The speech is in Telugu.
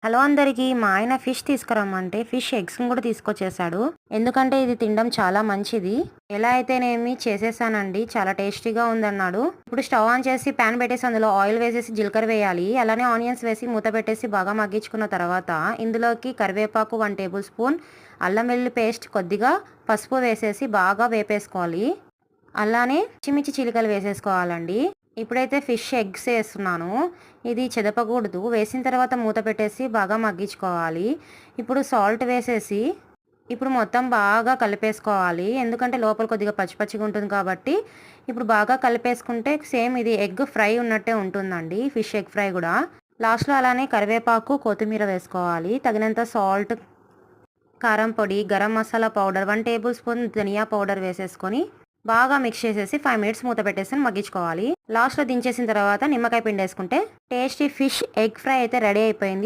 హలో అందరికీ. మా ఆయన ఫిష్ తీసుకురమ్మంటే ఫిష్ ఎగ్స్‌ని కూడా తీసుకొచ్చేసాడు. ఎందుకంటే ఇది తినడం చాలా మంచిది. ఎలా అయితేనేమి చేసేసానండి. చాలా టేస్టీగా ఉందన్నాడు. ఇప్పుడు స్టవ్ ఆన్ చేసి పాన్ పెట్టేసి అందులో ఆయిల్ వేసేసి జీలకర్ర వేయాలి. అలానే ఆనియన్స్ వేసి మూత పెట్టేసి బాగా మగ్గించుకున్న తర్వాత ఇందులోకి కరివేపాకు 1 టేబుల్ స్పూన్, అల్లం వెల్లుల్లి పేస్ట్ కొద్దిగా, పసుపు వేసేసి బాగా వేపేసుకోవాలి. అలానే పచ్చిమిర్చి చీలికలు వేసేసుకోవాలండి. ఇప్పుడైతే ఫిష్ ఎగ్స్ ఏస్తున్నాను. ఇది చెదపకూడదు. వేసిన తర్వాత మూత పెట్టేసి బాగా మగ్గించుకోవాలి. ఇప్పుడు సాల్ట్ వేసేసి ఇప్పుడు మొత్తం బాగా కలిపేసుకోవాలి. ఎందుకంటే లోపల కొద్దిగా పచ్చి పచ్చిగా ఉంటుంది కాబట్టి ఇప్పుడు బాగా కలిపేసుకుంటే సేమ్ ఇది ఎగ్ ఫ్రై ఉన్నట్టే ఉంటుందండి. ఫిష్ ఎగ్ ఫ్రై కూడా. లాస్ట్‌లో అలానే కరివేపాకు, కొత్తిమీర వేసుకోవాలి. తగినంత సాల్ట్, కారం పొడి, garam masala powder, 1 tablespoon ధనియా పౌడర్ వేసేసుకొని బాగా మిక్స్ చేసేసి 5 మినిట్స్ మూత పెట్టేసి మగ్గించుకోవాలి. లాస్ట్‌లో దించేసిన తర్వాత నిమ్మకాయ పిండేసుకుంటే టేస్టీ ఫిష్ ఎగ్ ఫ్రై అయితే రెడీ అయిపోయింది.